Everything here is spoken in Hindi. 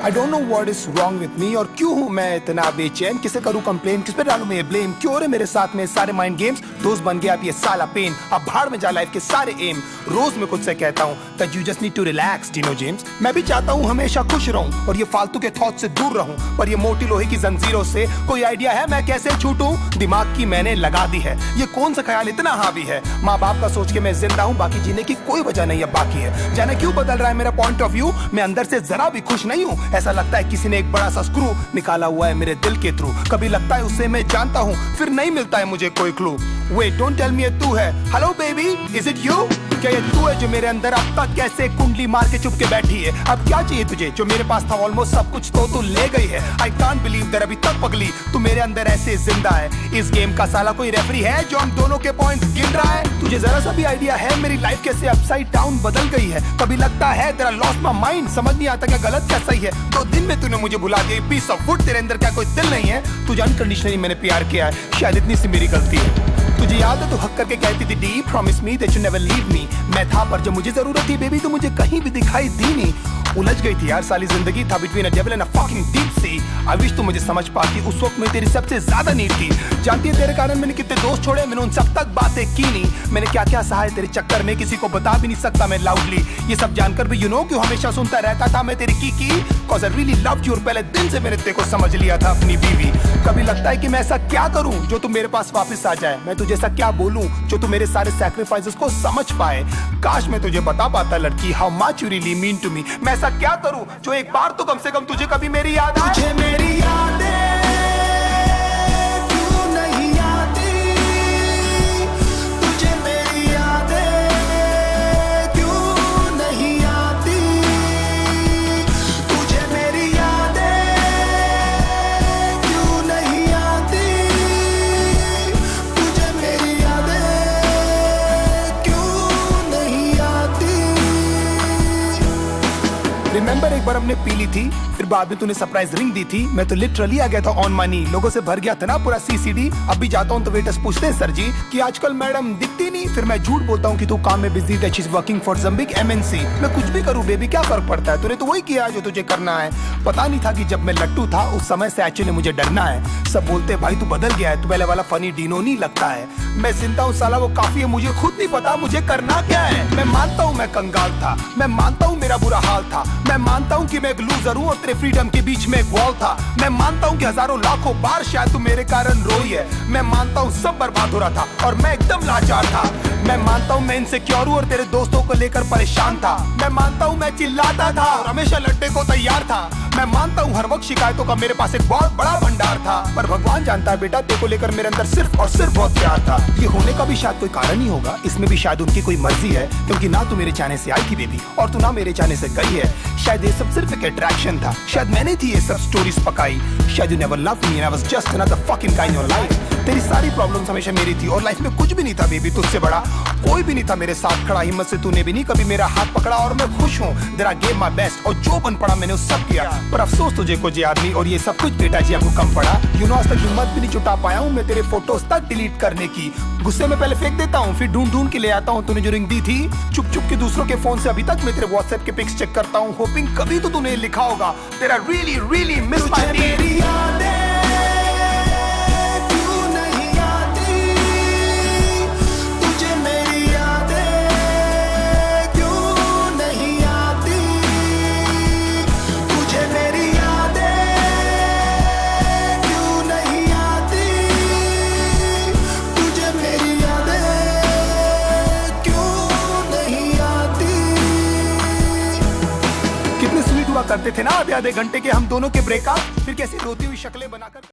I don't know what is wrong with me, और क्यों हूँ मैं इतना बेचैन, किसे करूँ कंप्लेन, किस पे डालूं मैं ब्लेम, क्यों हो रहे मेरे साथ में सारे माइंड गेम्स, दोस्त बन गया अब ये साला पेन, अब भाड़ में जा लाइफ के सारे एम। रोज मैं खुद से कहता हूँ that you just need to relax Dino James. मैं भी चाहता हूँ हमेशा खुश रहूं और ये फालतू के थॉट से दूर रहूं, पर ये मोटी लोहे की जंजीरों से कोई आइडिया है मैं कैसे छूटूं? दिमाग की मैंने लगा दी है, ये कौन सा ख्याल इतना हावी है, माँ बाप का सोच के मैं जिंदा हूँ, बाकी जीने की कोई वजह नहीं है बाकी है। जाने क्यों बदल रहा है मेरा पॉइंट ऑफ व्यू, मैं अंदर से जरा भी खुश नहीं हूँ, ऐसा लगता है किसी ने एक बड़ा सा स्क्रू निकाला हुआ है मेरे दिल के थ्रू। कभी लगता है उससे मैं जानता हूँ, फिर नहीं मिलता है मुझे कोई clue. Wait don't tell me ये तू है, hello baby is it you? क्या ये तू है जो मेरे अंदर अब तक कैसे कुंडली मार के चुप के बैठी है? अब क्या चाहिए तुझे, जो मेरे पास था ऑलमोस्ट सब कुछ तो तू ले गई है। आई कांट बिलीव दैट अभी तक पगली तू मेरे अंदर ऐसे जिंदा है। इस गेम का साला कोई रेफरी है जो हम दोनों के पॉइंट्स गिन रहा है? तुझे जरा सा भी आइडिया है मेरी लाइफ कैसे अपसाइड डाउन बदल गई है? कभी लगता है तेरा लॉस्ट माय माइंड, समझ नहीं आता क्या गलत क्या सही है। 2 दिन में तूने मुझे भुला दिया, पीस ऑफ वुड, तेरे अंदर क्या कोई दिल नहीं है? तुझे अनकंडीशनली मैंने प्यार किया है, शायद इतनी सी मेरी गलती है। तुझे याद है तू हक करके कहती थी D promise me that you never leave me. मैं था पर जब मुझे जरूरत थी बेबी तो मुझे कहीं भी दिखाई दी नहीं। उलझ गई थी यार साली जिंदगी, था between a devil and a fucking deep sea. I wish तू मुझे समझ पाती, उस वक्त मैं तेरी सबसे ज्यादा नीड थी। जानती है तेरे कारण मैंने कितने दोस्त छोड़े, मैंने उन सब तक बातें की नहीं। मैंने क्या क्या सहा है तेरे चक्कर में, किसी को बता भी नहीं सकता मैं लाउडली। ये सब जानकर भी यू नो क्यों हमेशा सुनता रहता था मैं तेरी की cause I really loved you, और पहले दिन से मैंने तेरे को समझ लिया था अपनी बीवी। कभी लगता है कि मैं ऐसा क्या करूं जो तू मेरे पास वापस आ जाए, मैं तुझे ऐसा क्या बोलूं जो तू मेरे सारे सैक्रिफाइसेस को समझ पाए। काश मैं तुझे बता पाता लड़की how much you really mean to me. मैं ऐसा क्या करूं जो एक बार तो कम से कम तुझे कभी मेरी याद आए। तुझे मेरी यादें क्यों नहीं आती, तुझे मेरी यादें क्यों नहीं आती, तुझे मेरी यादें क्यों नहीं आती, तुझे मेरी यादें क्यों नहीं आती। रिमेंबर एक बार हमने पी ली थी, फिर बाद में तूने सरप्राइज रिंग दी थी, मैं तो लिटरली आ गया था ऑन मनी, लोगों से भर गया था ना पूरा सीसीडी। अब भी जाता हूँ तो वेटर्स पूछते हैं सर जी कि आजकल मैडम दिखती नहीं, फिर मैं झूठ बोलता हूँ कि तू काम में बिजी है, she is working for some big MNC. मैं कुछ भी करूँ बेबी क्या फर्क पड़ता है, तूने तो वही किया जो तुझे करना है। पता नहीं था कि जब मैं लट्टू था उस समय से एक्चुअली मुझे डरना है। सब बोलते भाई तू बदल गया है, तू पहले वाला फनी डीनो नहीं लगता है। मैं जिंदा हूँ साला वो काफी है, मुझे खुद नहीं पता मुझे करना क्या है। मैं मानता हूँ मैं कंगाल था, मैं मानता हूँ मेरा बुरा हाल था, मैं मानता हूँ कि मैं एक लूजर हूँ और तेरे फ्रीडम के बीच में एक वॉल था। मैं मानता हूँ कि हजारों लाखों बार शायद तू मेरे कारण रोई है। मैं मानता हूँ सब बर्बाद हो रहा था और मैं एकदम लाचार था। मैं मानता हूँ मैं इनसिक्योर हूँ और तेरे दोस्तों को लेकर परेशान था। मैं मानता हूँ मैं चिल्लाता था और हमेशा लड़ने को तैयार था। मैं मानता हूँ हर वक्त शिकायतों का मेरे पास एक बहुत बड़ा भंडार था, पर भगवान जानता है बेटा तेरे को लेकर मेरे अंदर सिर्फ और सिर्फ बहुत प्यार था। ये होने का भी शायद कोई कारण ही होगा, इसमें भी शायद उनकी कोई मर्जी है, क्योंकि ना तू मेरे चाहने से आई थी बेबी और तू ना मेरे चाहने से गई है। शायद ये सब सिर्फ एक अट्रैक्शन था, शायद मैंने थी ये सब स्टोरीज पकाई। शायद you never loved me and I was just another fucking guy in your life. तेरी सारी प्रॉब्लम्स हमेशा मेरी थी और लाइफ में कुछ भी नहीं था बेबी तुझसे बड़ा, कोई भी नहीं था मेरे साथ खड़ा। हिम्मत से तूने भी नहीं कभी मेरा हाथ पकड़ा और मैं खुश हूँ that I gave my best, और जो बन पड़ा मैंने उस सब किया। पर अफसोस तुझे कुछ याद नहीं और ये सब कुछ बेटा जी आपको कम पड़ा। यू नो आज तक हिम्मत भी नहीं जुटा पाया हूँ मैं तेरे फोटोज तक डिलीट करने की। गुस्से में पहले फेंक देता हूँ फिर ढूंढ ढूंढ के ले आता हूँ। तूने जो रिंग दी थी चुप चुप के दूसरों के फोन से अभी तक मैं तेरे व्हाट्सएप के पिक्स चेक करता हूँ, होपिंग कभी तो तूने लिखा होगा तेरा रियली रियली मिस माय मेरी यादें क्यों नहीं आती, तुझे मेरी यादें क्यों नहीं आती, तुझे मेरी यादें क्यों नहीं आती, तुझे मेरी यादें क्यों नहीं आती। कितने स्वीट हुआ करते थे ना आधे आधे घंटे के हम दोनों के ब्रेकअप, फिर कैसी रोती हुई शक्लें बनाकर